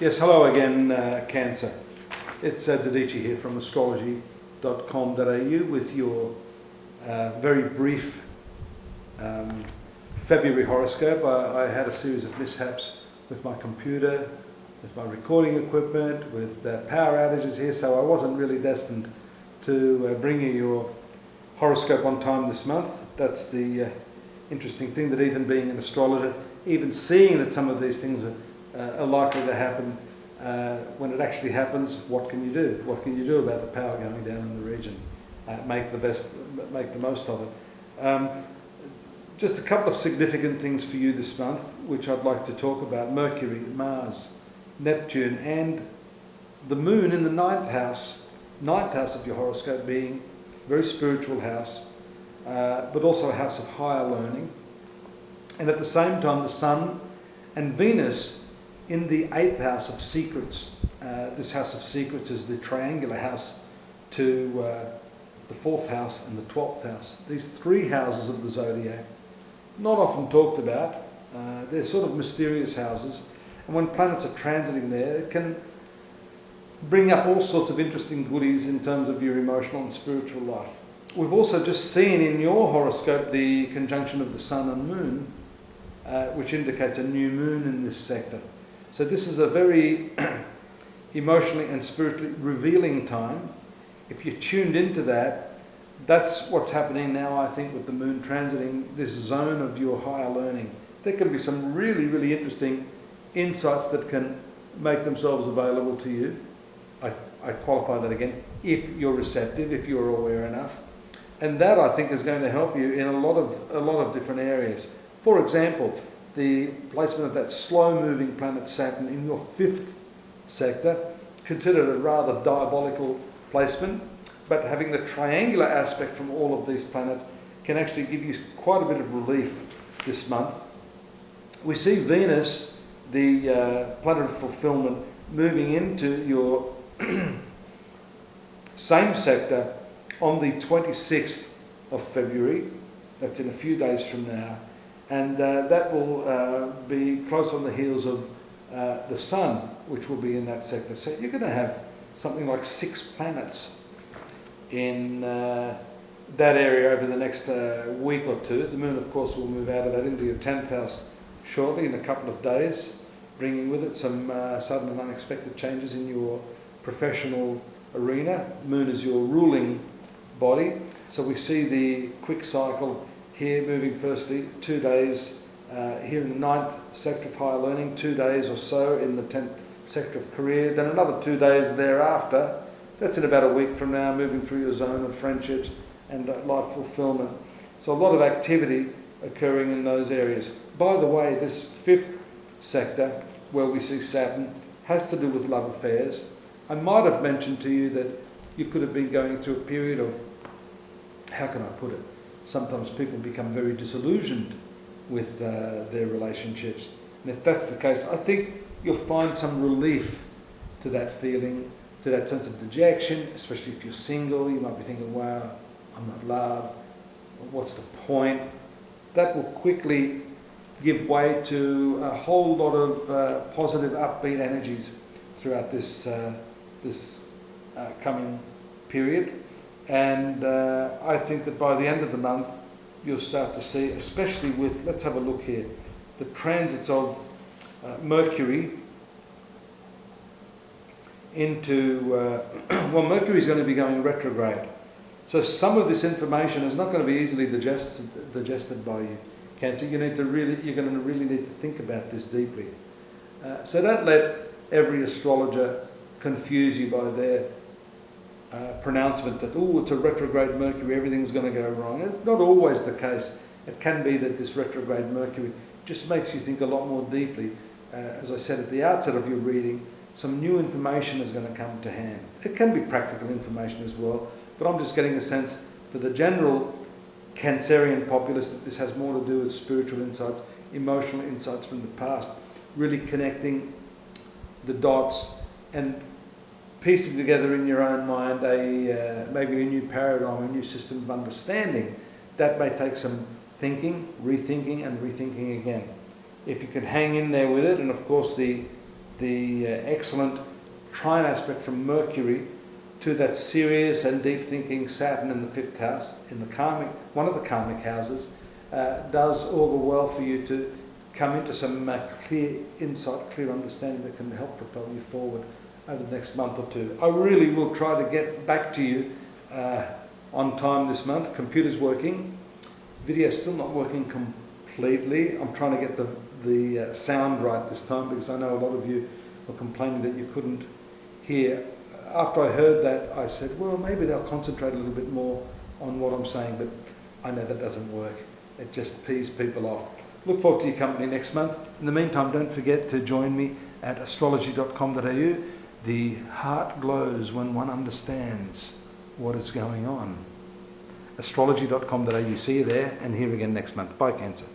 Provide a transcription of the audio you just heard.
Yes, hello again, Cancer. It's Dadhichi here from astrology.com.au with your very brief February horoscope. I had a series of mishaps with my computer, with my recording equipment, with power outages here, so I wasn't really destined to bring you your horoscope on time this month. That's the interesting thing, that even being an astrologer, even seeing that some of these things are likely to happen, when it actually happens, what can you do? What can you do about the power going down in the region? Make the most of it. Just a couple of significant things for you this month, which I'd like to talk about: Mercury, Mars, Neptune, and the Moon in the ninth house of your horoscope, being a very spiritual house, but also a house of higher learning. And at the same time, the Sun and Venus in the 8th house of secrets. This house of secrets is the triangular house to the 4th house and the 12th house. These three houses of the zodiac, not often talked about. They're sort of mysterious houses, and when planets are transiting there, it can bring up all sorts of interesting goodies in terms of your emotional and spiritual life. We've also just seen in your horoscope the conjunction of the Sun and Moon, which indicates a new moon in this sector. So this is a very emotionally and spiritually revealing time. If you're tuned into that, that's what's happening now, I think, with the moon transiting this zone of your higher learning. There can be some really, really interesting insights that can make themselves available to you. I qualify that again, if you're receptive, if you're aware enough. And that, I think, is going to help you in a lot of different areas. For example, the placement of that slow-moving planet Saturn in your 5th sector, considered a rather diabolical placement, but having the triangular aspect from all of these planets can actually give you quite a bit of relief this month. We see Venus, the planet of fulfillment, moving into your same sector on the 26th of February. That's in a few days from now. And that will be close on the heels of the Sun, which will be in that sector. So you're going to have something like 6 planets in that area over the next week or two. The Moon, of course, will move out of that into your 10th house shortly, in a couple of days, bringing with it some sudden and unexpected changes in your professional arena. Moon is your ruling body. So we see the quick cycle here, moving firstly 2 days here in the 9th sector of higher learning, 2 days or so in the 10th sector of career, then another 2 days thereafter. That's in about a week from now, moving through your zone of friendships and life fulfillment. So a lot of activity occurring in those areas. By the way, this 5th sector, where we see Saturn, has to do with love affairs. I might have mentioned to you that you could have been going through a period of, how can I put it? Sometimes people become very disillusioned with their relationships. And if that's the case, I think you'll find some relief to that feeling, to that sense of dejection, especially if you're single. You might be thinking, wow, I'm not loved. What's the point? That will quickly give way to a whole lot of positive, upbeat energies throughout this coming period. And I think that by the end of the month, you'll start to see, especially with, let's have a look here, the transits of Mercury into, well, Mercury is going to be going retrograde. So some of this information is not going to be easily digested by you, Cancer. You're going to really need to think about this deeply. So don't let every astrologer confuse you by their pronouncement that, oh, it's a retrograde Mercury, everything's going to go wrong. It's not always the case. It can be that this retrograde Mercury just makes you think a lot more deeply. As I said at the outset of your reading, some new information is going to come to hand. It can be practical information as well, but I'm just getting a sense for the general Cancerian populace that this has more to do with spiritual insights, emotional insights from the past, really connecting the dots and piecing together in your own mind maybe a new paradigm, a new system of understanding. That may take some thinking, rethinking and rethinking again. If you can hang in there with it, and of course the the excellent trine aspect from Mercury to that serious and deep thinking Saturn in the 5th house, in the karmic, one of the karmic houses, does augur well for you to come into some clear insight, clear understanding that can help propel you forward over the next month or two. I really will try to get back to you on time this month. Computer's working, video's still not working completely. I'm trying to get the sound right this time, because I know a lot of you were complaining that you couldn't hear. After I heard that, I said, well, maybe they'll concentrate a little bit more on what I'm saying, but I know that doesn't work. It just pees people off. Look forward to your company next month. In the meantime, don't forget to join me at astrology.com.au. The heart glows when one understands what is going on. Astrology.com.au. See you there, and here again next month. Bye, Cancer.